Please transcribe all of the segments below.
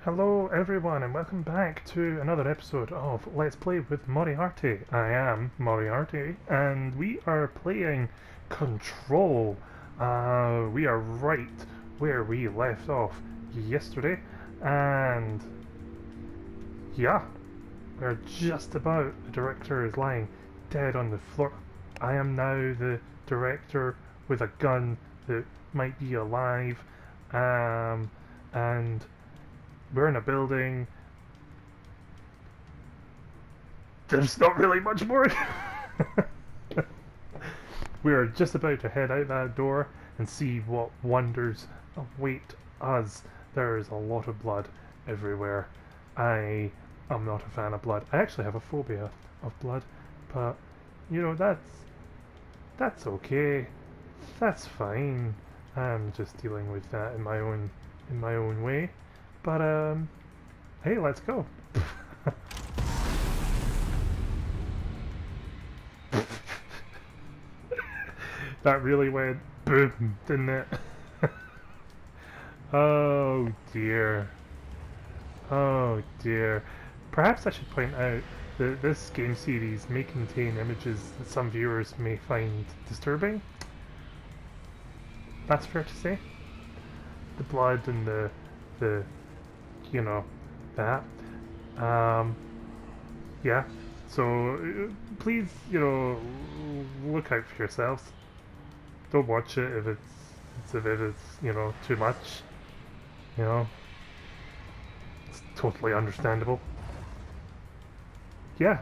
Hello everyone and welcome back to another episode of Let's Play with Moriarty. I am Moriarty and we are playing Control. We are right where we left off yesterday and yeah, we're just about, the director is lying dead on the floor. I am now the director with a gun that might be alive, and we're in a building. There's not really much more. We're just about to head out that door and see what wonders await us. There's a lot of blood everywhere. I am not a fan of blood. I actually have a phobia of blood, but you know that's okay. That's fine. I'm just dealing with that in my own way. But hey, let's go. That really went boom, didn't it? Oh dear. Oh dear. Perhaps I should point out that this game series may contain images that some viewers may find disturbing. That's fair to say. The blood and the you know, that. Um, yeah. So please, look out for yourselves. Don't watch it if it's too much. You know, it's totally understandable. Yeah.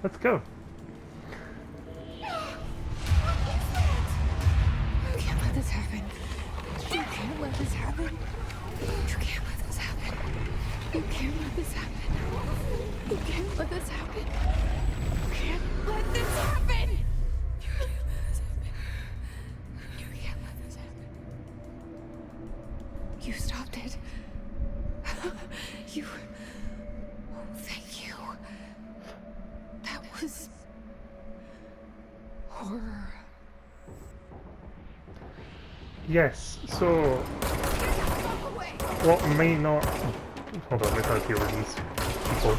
Let's go. You can't let this happen. You can't let this happen. You can't let this happen. You can't let this happen. You can't let this happen. You can't let this happen. You can't let this happen. You stopped it. You. Oh, thank you. That was horror. Yes. So what may not. Hold on, let me deal with these people.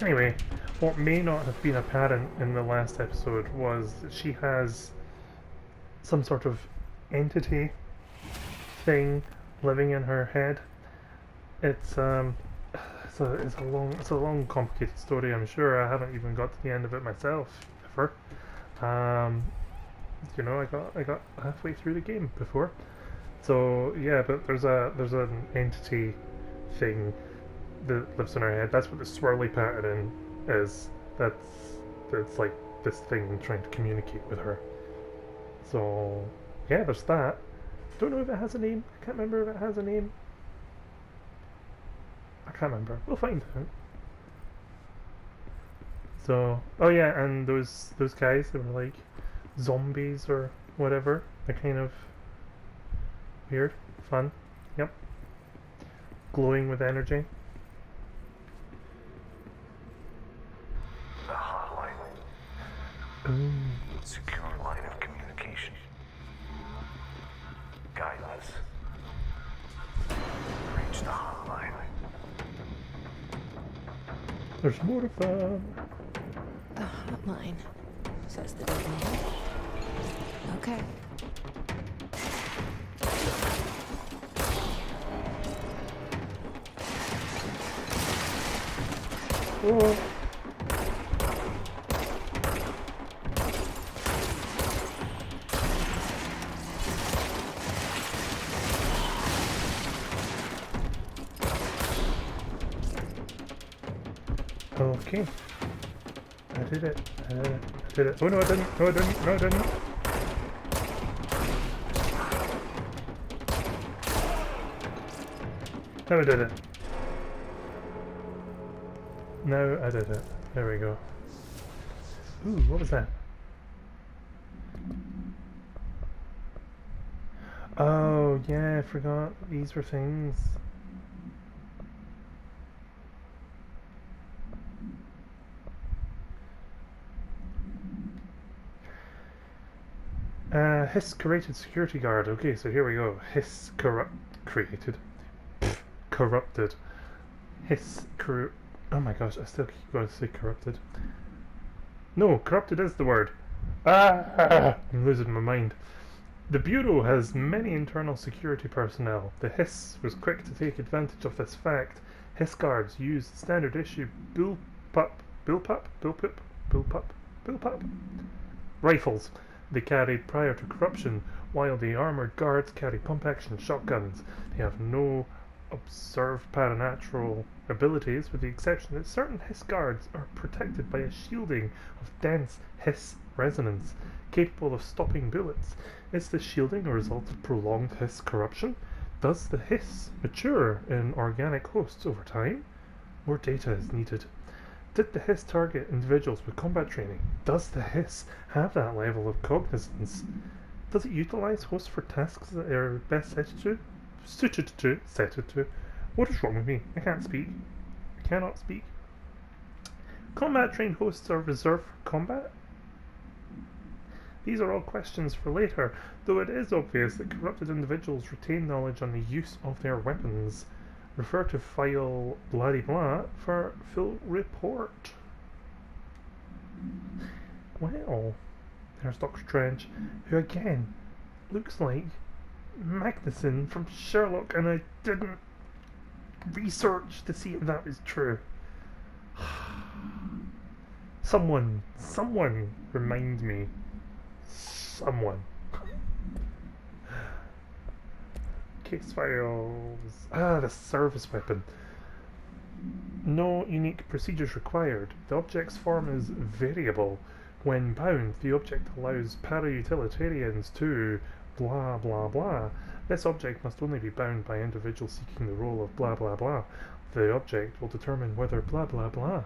Anyway, what may not have been apparent in the last episode was that she has some sort of entity thing living in her head. It's a long complicated story. I'm sure I haven't even got to the end of it myself ever. I got halfway through the game before. So yeah, but there's an entity thing that lives in her head. That's what the swirly pattern is. That's like this thing trying to communicate with her. So yeah, there's that. Don't know if it has a name. I can't remember if it has a name. I can't remember. We'll find out. So, oh yeah, and those guys, they were like zombies or whatever. They're kind of weird, fun. Yep. Glowing with energy. The hotline. Ooh. Secure line of communication. Guide us. Reach the hotline. There's more of them. The hotline, says the dead man. Okay. Oh. Okay. I did it. I did it. Oh no, I didn't. No, I didn't. No, I didn't. No, I did it. No, I did it. There we go. Ooh, what was that? Oh, yeah, I forgot. These were things. Hiss created security guard. Okay, so here we go. Hiss created. Corrupted. Hiss oh my gosh, I still keep going to say corrupted. No, corrupted is the word. Ah! I'm losing my mind. The Bureau has many internal security personnel. The Hiss was quick to take advantage of this fact. Hiss guards used standard issue bullpup rifles they carried prior to corruption, while the armoured guards carry pump-action shotguns. They have no observed paranatural abilities, with the exception that certain Hiss guards are protected by a shielding of dense Hiss resonance, capable of stopping bullets. Is this shielding a result of prolonged Hiss corruption? Does the Hiss mature in organic hosts over time? More data is needed. Did the Hiss target individuals with combat training? Does the Hiss have that level of cognizance? Does it utilize hosts for tasks that are best suited to? What is wrong with me? I can't speak. I cannot speak. Combat trained hosts are reserved for combat? These are all questions for later, though it is obvious that corrupted individuals retain knowledge on the use of their weapons. Refer to file blah for full report. Well, there's Dr. Trench, who again looks like Magnuson from Sherlock, and I didn't research to see if that is true. Someone remind me. Someone. Case files. The service weapon. No unique procedures required. The object's form is variable. When bound, the object allows para-utilitarians to blah blah blah. This object must only be bound by individuals seeking the role of blah blah blah. The object will determine whether blah blah blah.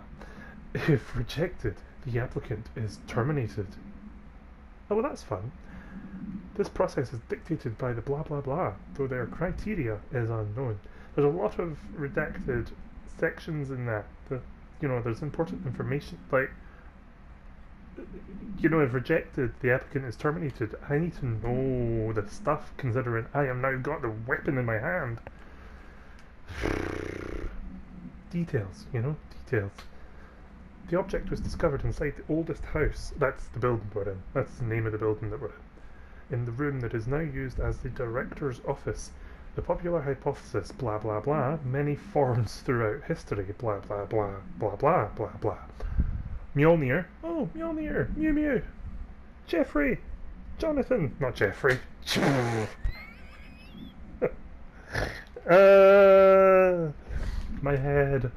If rejected, the applicant is terminated. Oh, well, that's fun. This process is dictated by the blah blah blah, though their criteria is unknown. There's a lot of redacted sections in that. There's important information, like, if rejected, the applicant is terminated. I need to know the stuff, considering I have now got the weapon in my hand. Details, details. The object was discovered inside the oldest house. That's the building we're in. That's the name of the building that we're in the room that is now used as the director's office. The popular hypothesis, blah blah blah, many forms throughout history, blah blah blah, blah blah blah blah. Mjolnir. Oh, Mjolnir. Mew Mew. Jeffrey. Jonathan. Not Jeffrey. My head.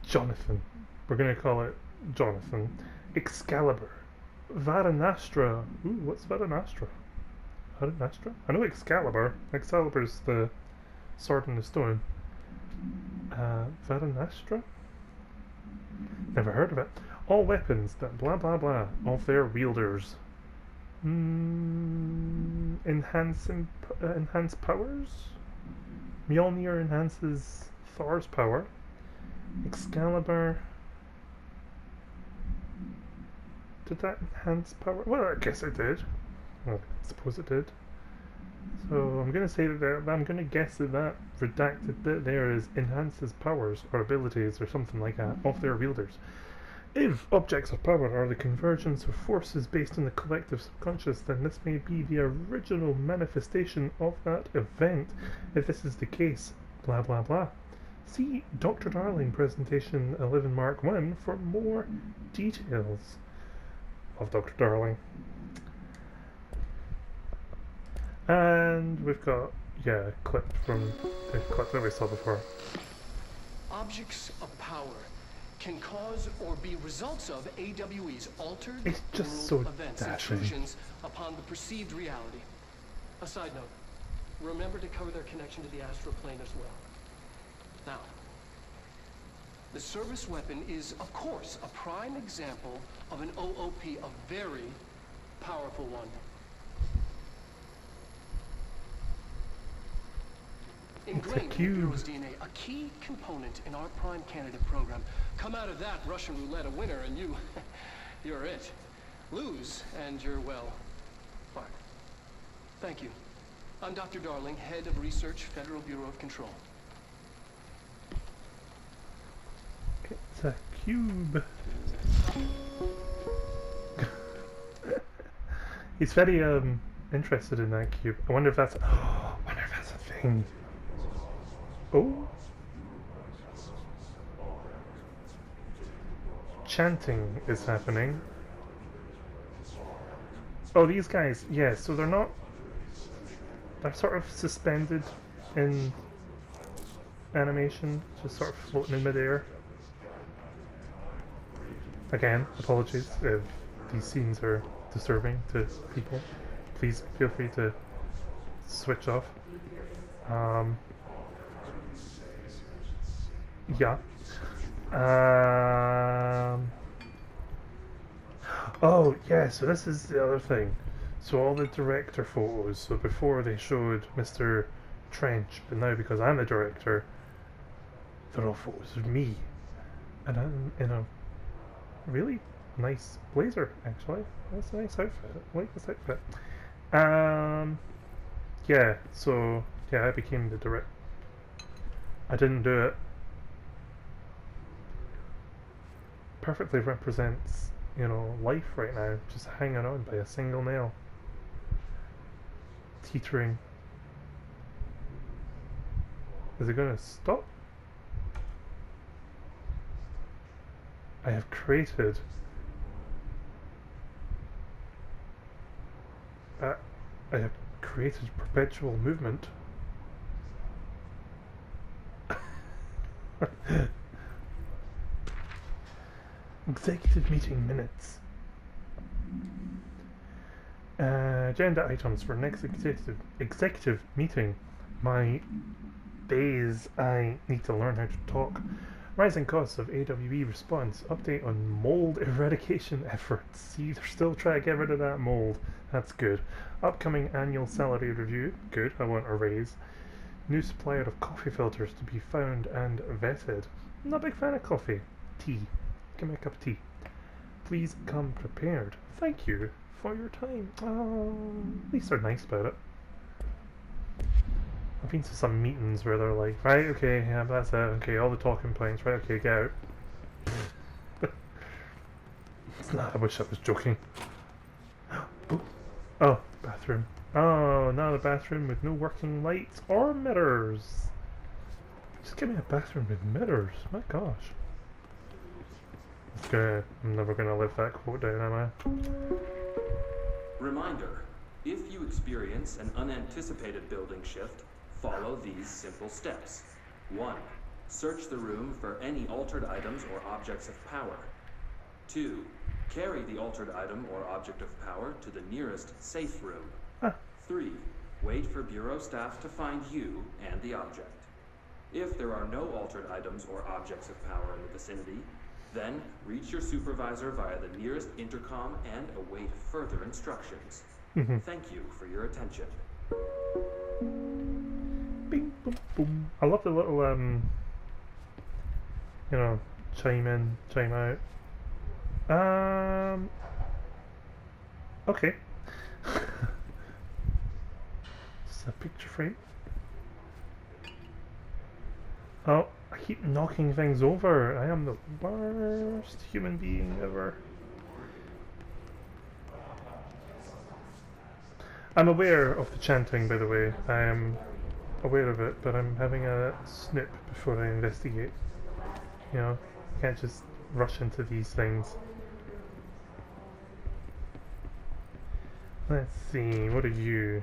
Jonathan. We're going to call it Jonathan. Excalibur. Varanastra. Ooh, what's Varanastra? Varanastra? I know Excalibur. Excalibur's the sword in the stone. Varanastra? Never heard of it. All weapons that blah blah blah of their wielders. Enhance powers? Mjolnir enhances Thor's power. Excalibur. Did that enhance power? Well, I guess it did. Well, I suppose it did. So I'm going to say that I'm going to guess that redacted bit there is enhances powers or abilities or something like that of their wielders. If objects of power are the convergence of forces based on the collective subconscious, then this may be the original manifestation of that event. If this is the case, blah blah blah. See Dr. Darling presentation 11 Mark 1 for more details of Dr. Darling. And we've got, a clip from the clip that we saw before. Objects of power can cause or be results of AWE's altered It's just world so events, dashing. intrusions upon the perceived reality. A side note, remember to cover their connection to the astral plane as well. Now, the service weapon is, of course, a prime example of an OOP, a very powerful one. Ingrained in the cube. Bureau's DNA, a key component in our prime candidate program. Come out of that Russian roulette a winner and you're it. lose, and you're, well, fired. Thank you. I'm Dr. Darling, Head of Research, Federal Bureau of Control. It's a cube. He's very interested in that cube. I wonder if that's I wonder if that's a thing. Oh. Chanting is happening. Oh, these guys, yeah, so they're sort of suspended in animation, just sort of floating in midair. Again, apologies if these scenes are disturbing to people. Please feel free to switch off. Yeah. Oh, yeah, so this is the other thing. So all the director photos, so before they showed Mr. Trench, but now because I'm the director, they're all photos of me. And I'm in a really nice blazer, actually. That's a nice outfit. I like this outfit. Yeah, so, yeah, I became the director. I didn't do it. Perfectly represents, you know, life right now, just hanging on by a single nail. Teetering. Is it gonna stop? I have created perpetual movement. Executive meeting minutes. Agenda items for next executive meeting. My days, I need to learn how to talk. Rising costs of AWE response. Update on mold eradication efforts. See, they're still trying to get rid of that mold. That's good. Upcoming annual salary review. Good, I want a raise. New supplier of coffee filters to be found and vetted. I'm not a big fan of coffee. Tea. Give me a cup of tea. Please come prepared. Thank you for your time. At least they're nice about it. I've been to some meetings where they're like, right, okay, yeah, that's it, okay, all the talking points, right, okay, get out. It's not, I wish I was joking. Oh, bathroom. Oh, now a bathroom with no working lights or mirrors. Just give me a bathroom with mirrors, my gosh. I'm never gonna live that quote down, am I? Reminder, if you experience an unanticipated building shift, follow these simple steps. 1. Search the room for any altered items or objects of power. 2. Carry the altered item or object of power to the nearest safe room. 3. Wait for Bureau staff to find you and the object. If there are no altered items or objects of power in the vicinity, then reach your supervisor via the nearest intercom and await further instructions. Thank you for your attention. Bing, boom, boom. I love the little, you know, chime in, chime out. Okay. Just a picture frame. Oh, I keep knocking things over. I am the worst human being ever. I'm aware of the chanting, by the way. I am aware of it, but I'm having a snip before I investigate. You know, you can't just rush into these things. Let's see, what are you?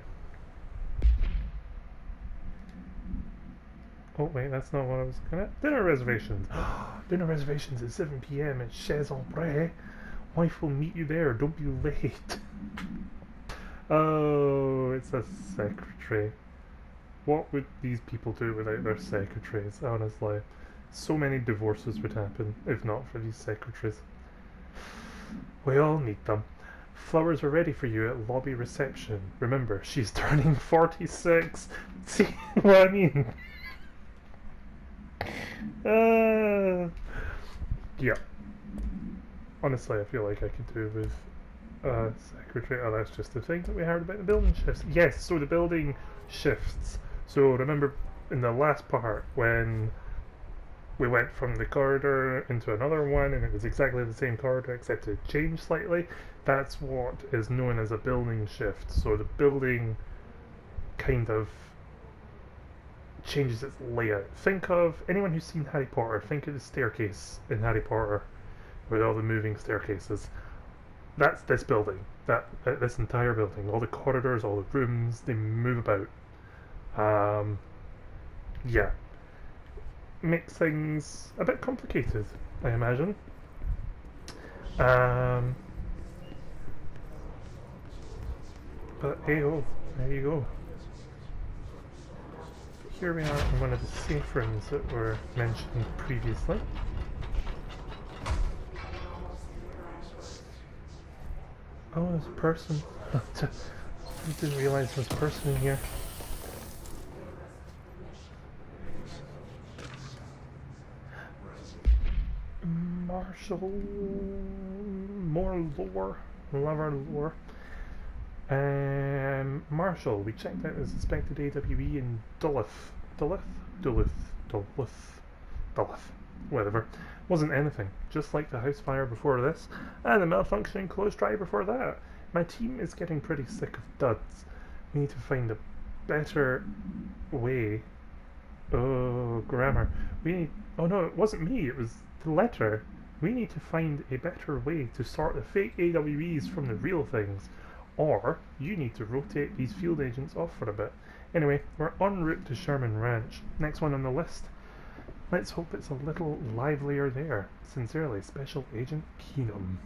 Oh wait, that's not what I was gonna... Dinner reservations! Dinner reservations at 7 PM at Chez Ombre. Wife will meet you there, don't be late. Oh, it's a secretary. What would these people do without their secretaries, honestly? So many divorces would happen, if not for these secretaries. We all need them. Flowers are ready for you at lobby reception. Remember, she's turning 46. See what I mean? Yeah. Honestly, I feel like I could do with Secretary. Oh, that's just the thing that we heard about the building shifts. Yes, so the building shifts. So remember in the last part when we went from the corridor into another one and it was exactly the same corridor except it changed slightly? That's what is known as a building shift. So the building kind of changes its layout. Think of anyone who's seen Harry Potter, think of the staircase in Harry Potter with all the moving staircases. That's this building. This entire building. All the corridors, all the rooms, they move about. Yeah. Makes things a bit complicated, I imagine. But hey oh, there you go. Here we are in one of the safe rooms that were mentioned previously. Oh, there's a person. I didn't realise there was a person in here. Marshall. More lore. Lover lore. Marshall, we checked out the suspected AWE in Duluth. Whatever. Wasn't anything, just like the house fire before this, and the malfunctioning clothes dryer before that. My team is getting pretty sick of duds. We need to find a better way. Oh, grammar. Oh no, it wasn't me, it was the letter. We need to find a better way to sort the fake AWEs from the real things. Or you need to rotate these field agents off for a bit. Anyway, we're en route to Sherman Ranch. Next one on the list. Let's hope it's a little livelier there. Sincerely, Special Agent Keenum.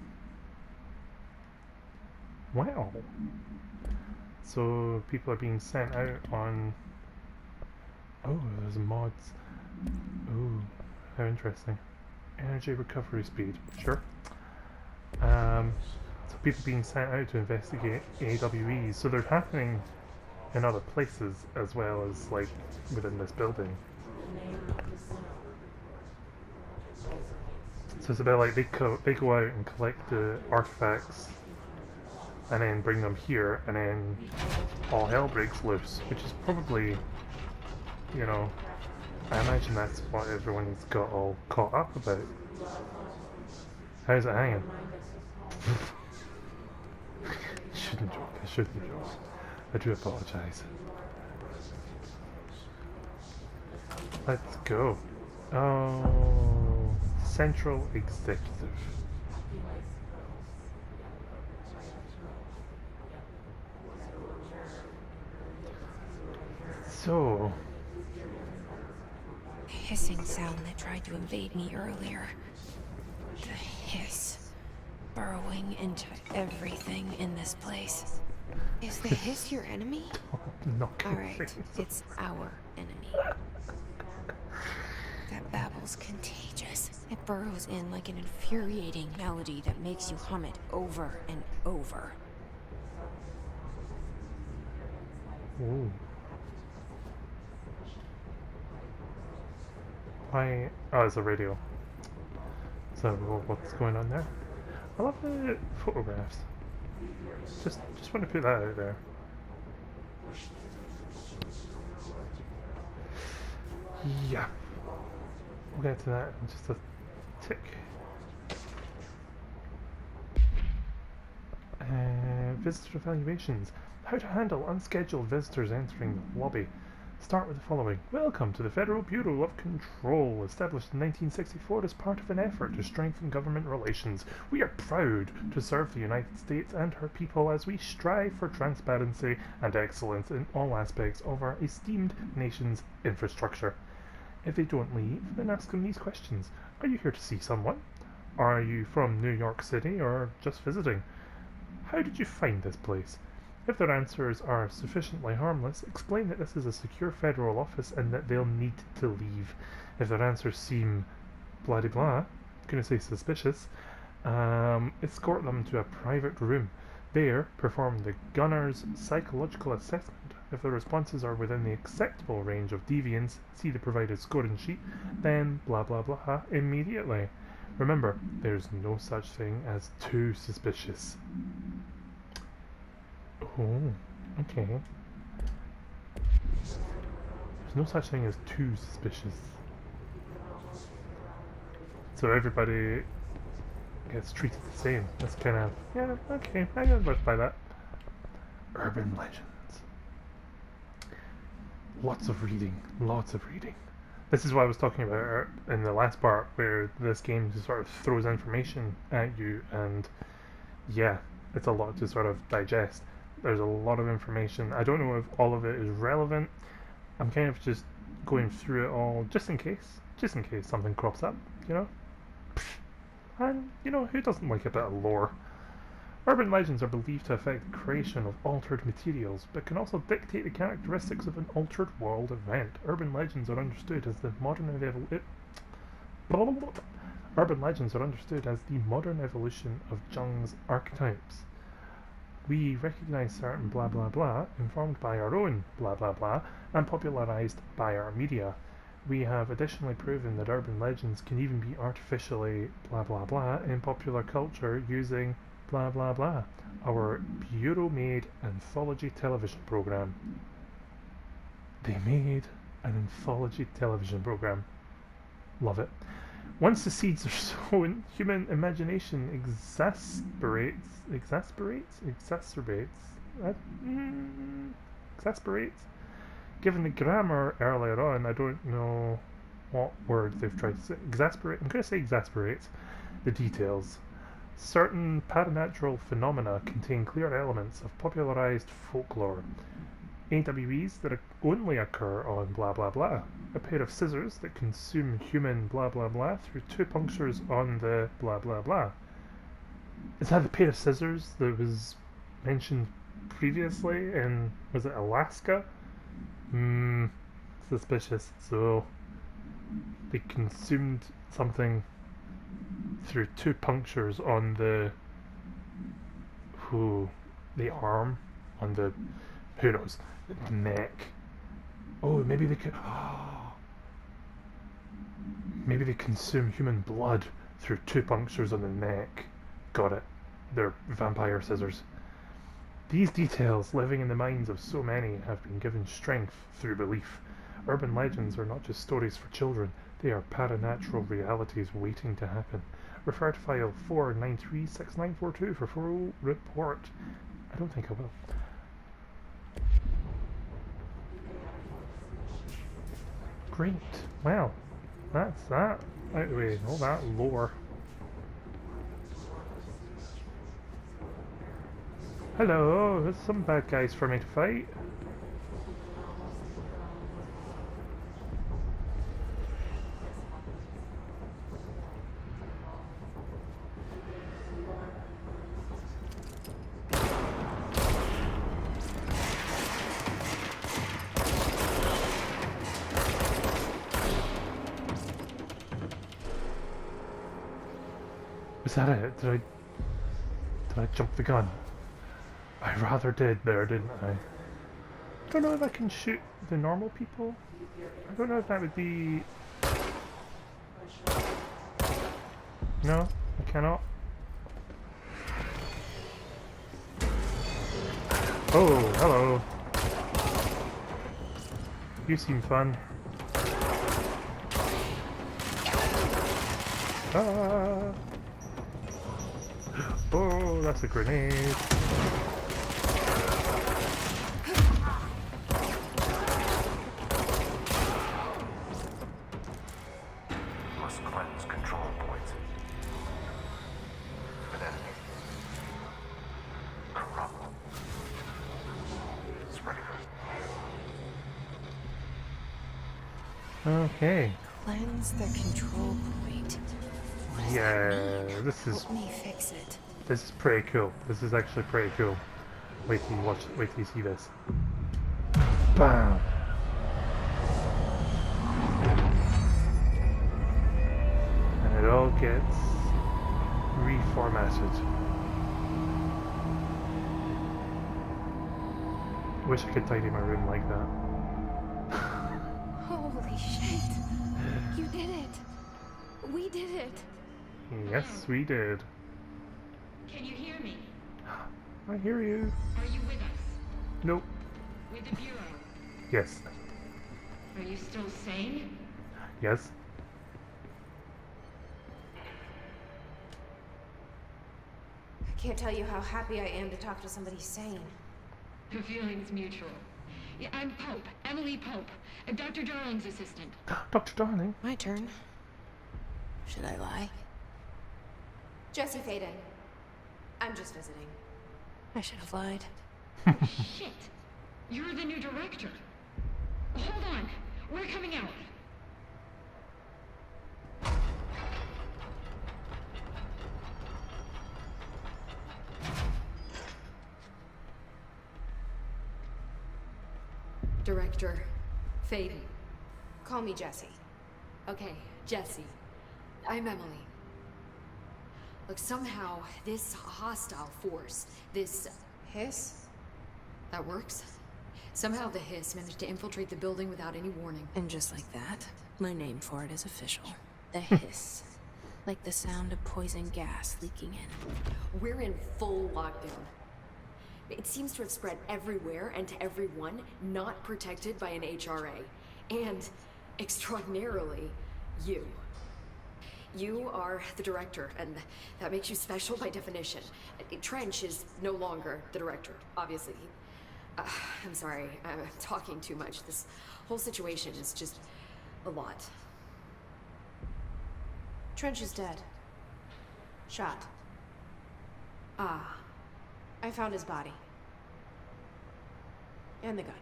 Wow. So people are being sent out on... Oh, there's mods. Oh, how interesting. Energy recovery speed. Sure. So people being sent out to investigate AWEs. So they're happening in other places as well as like within this building. So it's about like they go out and collect the artifacts and then bring them here and then all hell breaks loose, which is probably, you know, I imagine that's what everyone's got all caught up about. How's it hanging? Shouldn't joke, I shouldn't joke. I do apologise. Let's go. Oh, Central Executive. So... Hissing sound that tried to invade me earlier. The hiss. Burrowing into everything in this place. Is the hiss your enemy? Alright, it's our enemy. That babble's contagious. It burrows in like an infuriating melody that makes you hum it over and over. Ooh. Oh, it's a radio. So what's going on there? I love the photographs. Just want to put that out there. Yeah. We'll get to that in just a tick. Visitor evaluations. How to handle unscheduled visitors entering the lobby. Start with the following. Welcome to the Federal Bureau of Control, established in 1964 as part of an effort to strengthen government relations. We are proud to serve the United States and her people as we strive for transparency and excellence in all aspects of our esteemed nation's infrastructure. If they don't leave, then ask them these questions. Are you here to see someone? Are you from New York City or just visiting? How did you find this place? If their answers are sufficiently harmless, explain that this is a secure federal office and that they'll need to leave. If their answers seem blah-de-blah, gonna say suspicious, escort them to a private room. There, perform the gunner's psychological assessment. If the responses are within the acceptable range of deviance, see the provided scoring sheet, then blah blah blah immediately. Remember, there's no such thing as too suspicious. Oh, okay. There's no such thing as too suspicious. So everybody gets treated the same. That's kind of, yeah, okay, I can live by that. Urban legends. Lots of reading, lots of reading. This is what I was talking about in the last part, where this game just sort of throws information at you, and yeah, it's a lot to sort of digest. There's a lot of information. I don't know if all of it is relevant. I'm kind of just going through it all just in case something crops up, you know? And, you know, who doesn't like a bit of lore? Urban legends are believed to affect the creation of altered materials, but can also dictate the characteristics of an altered world event. Urban legends are understood as the modern evolution of Jung's archetypes. We recognize certain blah blah blah, informed by our own blah blah blah, and popularized by our media. We have additionally proven that urban legends can even be artificially blah blah blah in popular culture using blah blah blah, our bureau-made anthology television program. They made an anthology television program. Love it. Once the seeds are sown, human imagination exacerbates. Given the grammar earlier on, I don't know what word they've tried to say. Exasperate. I'm going to say exasperates the details. Certain paranatural phenomena contain clear elements of popularized folklore. AWEs that only occur on blah blah blah. A pair of scissors that consume human blah blah blah through two punctures on the blah blah blah. Is that the pair of scissors that was mentioned previously in, was it Alaska? Suspicious. So they consumed something through two punctures on the arm, on the, who knows, the neck. Oh, maybe they could. Maybe they consume human blood through two punctures on the neck. Got it. They're vampire scissors. These details, living in the minds of so many, have been given strength through belief. Urban legends are not just stories for children, they are paranatural realities waiting to happen. Refer to file 4936942 for full report. I don't think I will. Great. Well, that's that. Out of the way. All that lore. Hello, there's some bad guys for me to fight. Was that it? Did I jump the gun? I rather did there, didn't I? I don't know if I can shoot the normal people. I don't know if that would be... No, I cannot. Oh, hello. You seem fun. Ah. Oh, that's a grenade. Must cleanse control points. An enemy. Corrupt. Spreading. Okay. Cleanse the control point. Yeah, this is Help me fix it. this is pretty cool. This is actually pretty cool. Wait till you watch. Wait till you see this. Bam. And it all gets reformatted. Wish I could tidy my room like that. Holy shit. You did it. We did it. Yes, we did. Can you hear me? I hear you. Are you with us? Nope. With the Bureau? Yes. Are you still sane? Yes. I can't tell you how happy I am to talk to somebody sane. The feeling's mutual. Yeah, I'm Pope, Emily Pope, Dr. Darling's assistant. Dr. Darling. My turn. Should I lie? Jesse Faden. I'm just visiting. I should have lied. Shit! You're the new director. Hold on, we're coming out. Director Faden. Call me Jesse. Okay, Jesse. I'm Emily. Look, somehow this hostile force, this... Hiss? that works? Somehow the hiss managed to infiltrate the building without any warning. And just like that, my name for it is official. The hiss. Like the sound of poison gas leaking in. We're in full lockdown. It seems to have spread everywhere and to everyone not protected by an HRA. And, extraordinarily, you. You are the director, and that makes you special by definition. Trench is no longer the director, obviously. I'm sorry, I'm talking too much. This whole situation is just a lot. Trench is dead. Shot. Ah. I found his body. And the gun.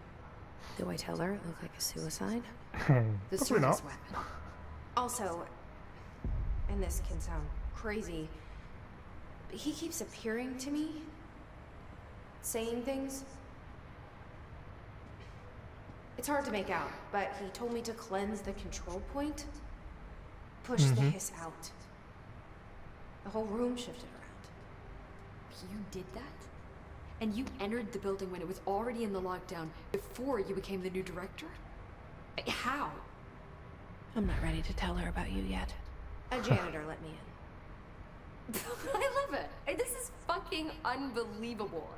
Do I tell her it looked like a suicide? The Probably not. service weapon. Also, and this can sound crazy, but he keeps appearing to me, saying things. It's hard to make out, but he told me to cleanse the control point, push the hiss out. The whole room shifted around. You did that? And you entered the building when it was already in the lockdown before you became the new director? How? I'm not ready to tell her about you yet. A janitor let me in. I love it. This is fucking unbelievable.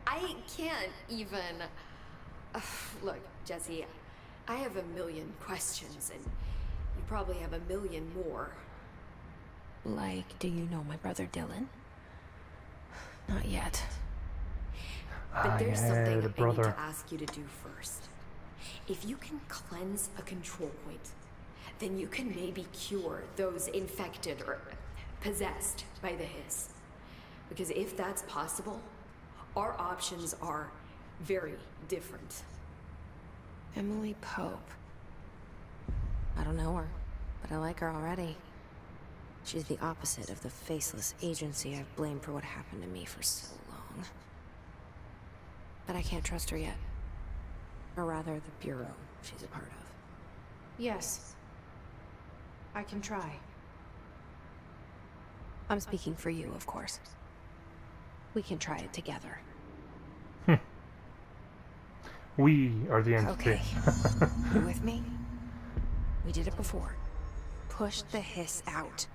I can't even... Look, Jesse, I have a million questions, and you probably have a million more. Like, do you know my brother Dylan? Not yet. But there's yeah, something the I need brother. to ask you to do first. If you can cleanse a control point, then you can maybe cure those infected or possessed by the hiss. Because if that's possible, our options are very different. Emily Pope. I don't know her, but I like her already. She's the opposite of the faceless agency I've blamed for what happened to me for so long. But I can't trust her yet. Or rather, the Bureau she's a part of. Yes. I can try. I'm speaking for you, of course. We can try it together. We are the entity. Okay. You with me? We did it before. Push the hiss out.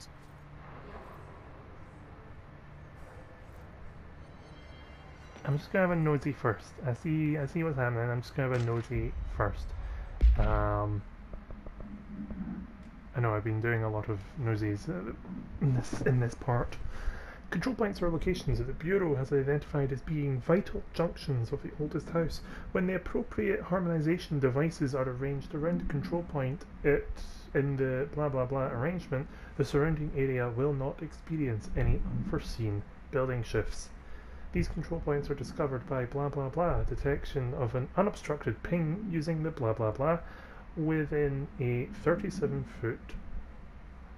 I'm just gonna have a nosy first. I see what's happening. I'm just gonna have a nosy first. I know I've been doing a lot of nosies in this part. Control points are locations that the Bureau has identified as being vital junctions of the oldest house. When the appropriate harmonization devices are arranged around the control point, in the blah blah blah arrangement, the surrounding area will not experience any unforeseen building shifts. These control points are discovered by blah blah blah detection of an unobstructed ping using the blah blah blah within a 37-foot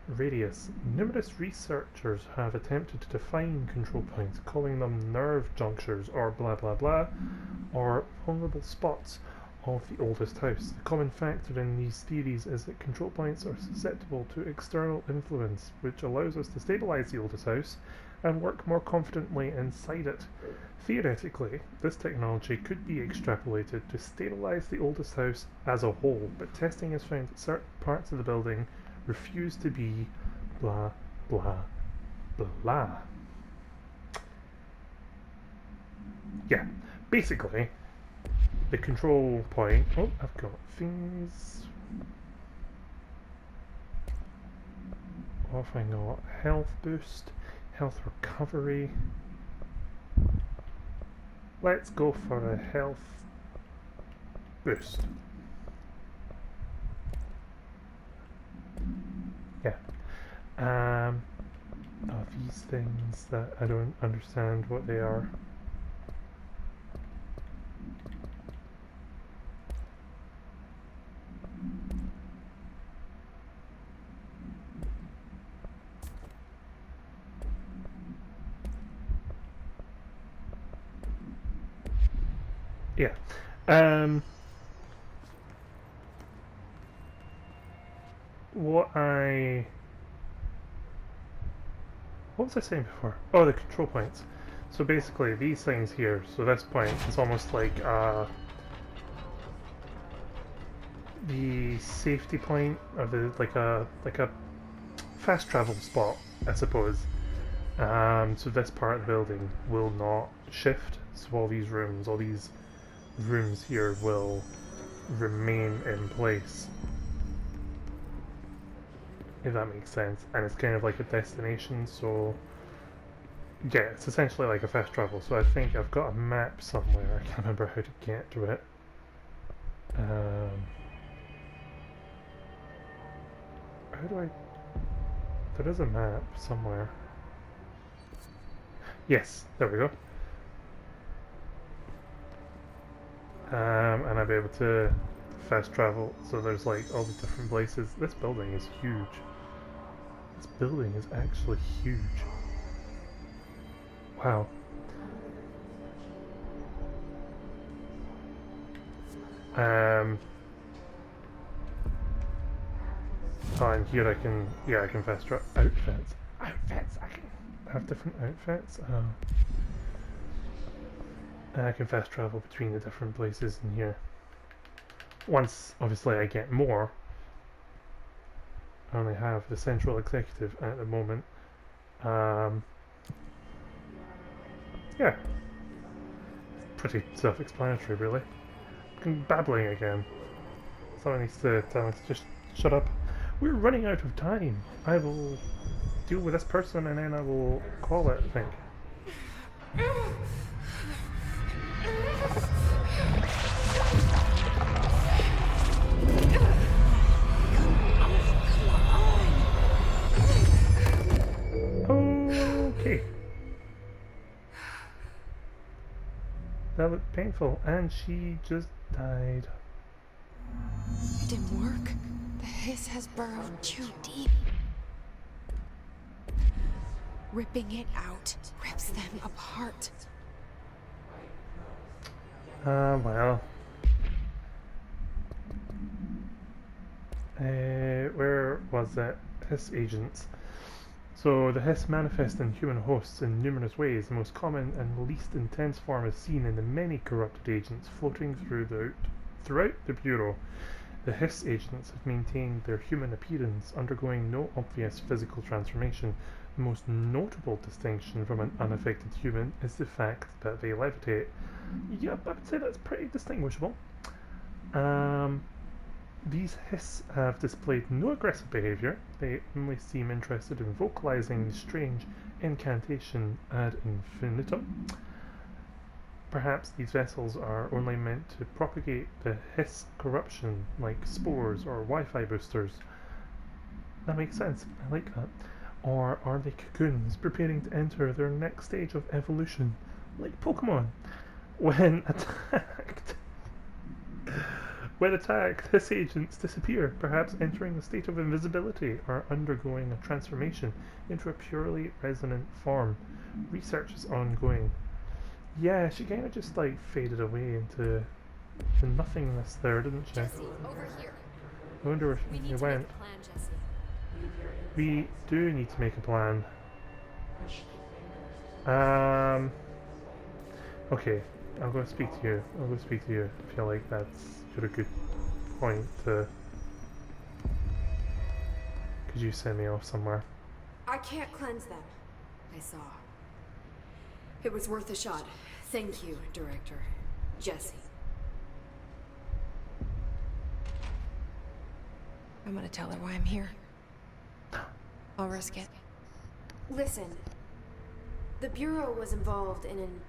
radius. Numerous researchers have attempted to define control points, calling them nerve junctures or blah blah blah, or vulnerable spots of the oldest house. The common factor in these theories is that control points are susceptible to external influence, which allows us to stabilize the oldest house and work more confidently inside it. Theoretically, this technology could be extrapolated to stabilize the oldest house as a whole, but testing has found that certain parts of the building refuse to be blah blah blah. yeah, basically, the control point. Oh, I've got things. What have I got? Health boost, health recovery. Let's go for a health boost. Yeah. Oh, these things that I don't understand what they are. Yeah. What was I saying before? Oh, the control points. So basically, these things here. So this point is almost like the safety point, or the like a fast travel spot, I suppose. So this part of the building will not shift. So all these rooms here will remain in place. If that makes sense. And it's kind of like a destination, so yeah, it's essentially like a fast travel. So I think I've got a map somewhere. I can't remember how to get to it. How do I... There is a map somewhere. Yes, there we go. And I'll be able to fast travel. So there's like all the different places. This building is huge. This building is actually huge. Wow. Oh, and here I can fast travel. Outfits. Outfits! I can have different outfits? Oh. And I can fast travel between the different places in here. Once, obviously, I get more. I only have the central executive at the moment. Yeah. Pretty self-explanatory, really. I'm babbling again. Someone needs to tell me to just shut up. We're running out of time. I will deal with this person and then I will call it, I think. Okay. That looked painful, and she just died. It didn't work. The hiss has burrowed too deep. Ripping it out rips them apart. Well. Where was that? Hiss agents. So the hiss manifests in human hosts in numerous ways. The most common and least intense form is seen in the many corrupted agents floating throughout the Bureau. The hiss agents have maintained their human appearance, undergoing no obvious physical transformation. The most notable distinction from an unaffected human is the fact that they levitate. Yep, I would say that's pretty distinguishable. These hiss have displayed no aggressive behaviour. They only seem interested in vocalizing the strange incantation ad infinitum. Perhaps these vessels are only meant to propagate the hiss corruption, like spores or Wi-Fi boosters. That makes sense. I like that. Or are they cocoons preparing to enter their next stage of evolution, like Pokemon? When attacked, hiss agents disappear, perhaps entering a state of invisibility or undergoing a transformation into a purely resonant form. Research is ongoing. Yeah, she kind of just like faded away into nothingness there, didn't she? Jesse, over here. I wonder where We she need to went. make a plan, Jesse. We do need to make a plan. Okay, I'll go speak to you. I feel like that's got a good point to... Could you send me off somewhere? I can't cleanse them. I saw. It was worth a shot. Thank you, Director. Jesse. I'm gonna tell her why I'm here. I'll risk it. Listen, the Bureau was involved in an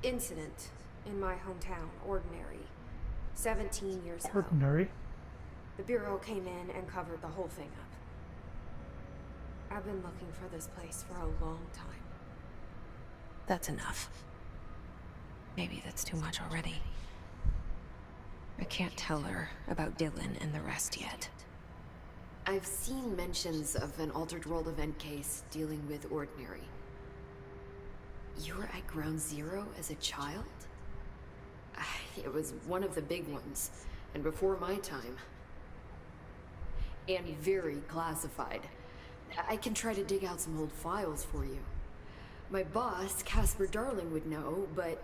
incident in my hometown, Ordinary, 17 years ago. Ordinary? The Bureau came in and covered the whole thing up. I've been looking for this place for a long time. That's enough. Maybe that's too much already. I can't tell her about Dylan and the rest yet. I've seen mentions of an Altered World event case dealing with Ordinary. You were at Ground Zero as a child? It was one of the big ones, and before my time. And very classified. I can try to dig out some old files for you. My boss, Casper Darling, would know, but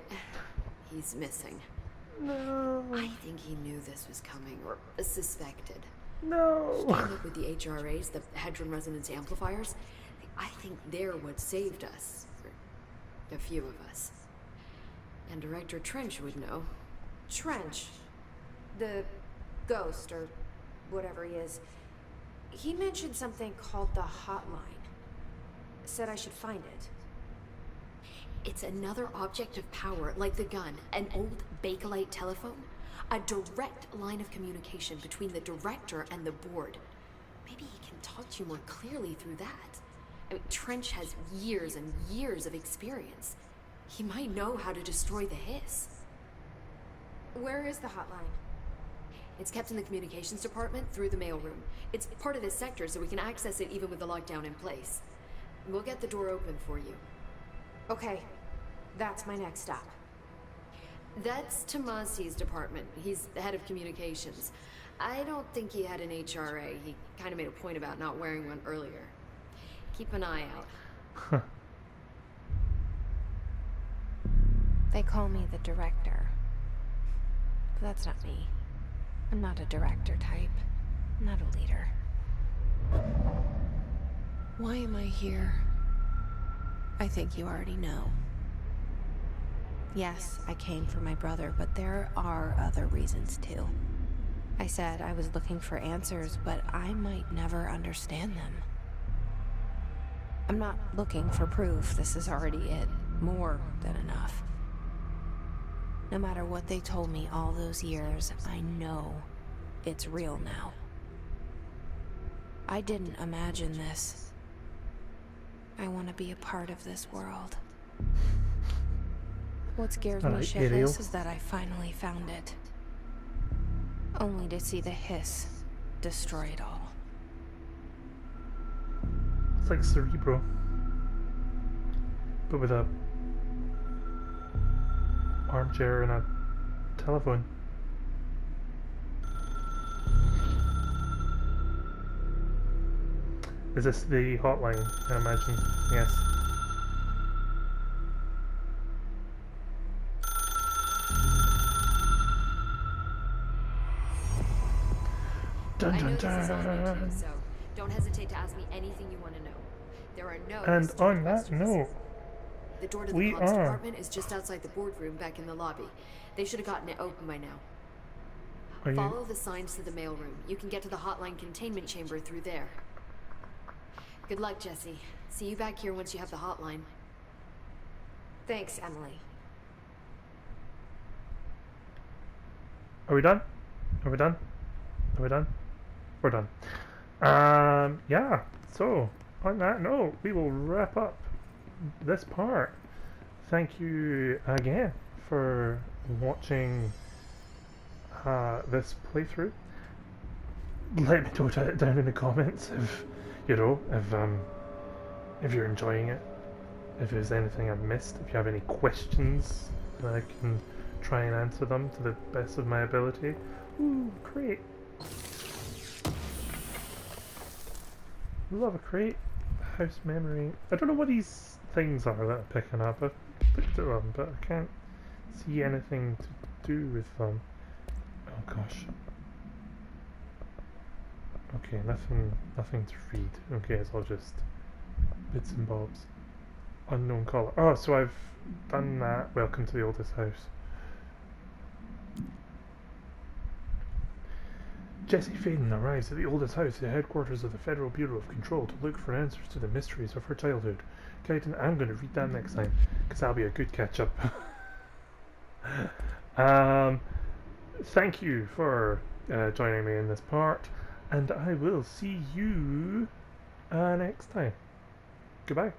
he's missing. No. I think he knew this was coming, or suspected. No. He came up with the HRAs, the Hadron Resonance Amplifiers. I think they're what saved us. Or a few of us. And Director Trench would know. Trench. The ghost, or whatever he is. He mentioned something called the hotline. Said I should find it. It's another object of power, like the gun, an old Bakelite telephone. A direct line of communication between the director and the board. Maybe he can talk to you more clearly through that. I mean, Trench has years and years of experience. He might know how to destroy the hiss. Where is the hotline? It's kept in the communications department through the mailroom. It's part of this sector, so we can access it even with the lockdown in place. We'll get the door open for you. Okay, that's my next stop. That's Tomasi's department. He's the head of communications. I don't think he had an HRA. He kind of made a point about not wearing one earlier. Keep an eye out. They call me the director. But that's not me. I'm not a director type. I'm not a leader. Why am I here? I think you already know. Yes, I came for my brother, but there are other reasons too. I said I was looking for answers, but I might never understand them. I'm not looking for proof. This is already it. More than enough. No matter what they told me all those years, I know it's real now. I didn't imagine this. I want to be a part of this world. What scares me shitless is that I finally found it. Only to see the hiss destroy it all. It's like Cerebro, but with a armchair and a telephone. Is this the hotline, I imagine? Yes. Dun, I know dun, this is on dun. YouTube, so don't hesitate to ask me anything you want to know. There are no And stupid on that questions. note, The door to the we comms are. department is just outside the boardroom back in the lobby. They should have gotten it open by now. Are you? Follow the signs to the mailroom. You can get to the hotline containment chamber through there. Good luck, Jesse. See you back here once you have the hotline. Thanks, Emily. Are we done? Are we done? Are we done? We're done. Yeah, so on that note, we will wrap up this part. Thank you again for watching this playthrough. Let me know down in the comments if if you're enjoying it, if there's anything I've missed, if you have any questions, that I can try and answer them to the best of my ability. Ooh, crate. Love a crate. House memory. I don't know what these things are that I'm picking up. I've looked at them, but I can't see anything to do with them. Oh gosh. Okay, nothing to read. Okay, it's all just bits and bobs. Unknown caller. Oh, so I've done that. Welcome to the oldest house. Jessie Faden arrives at the oldest house, the headquarters of the Federal Bureau of Control, to look for answers to the mysteries of her childhood. Captain, I'm going to read that next time, because that'll be a good catch-up. Thank you for joining me in this part, and I will see you next time. Goodbye.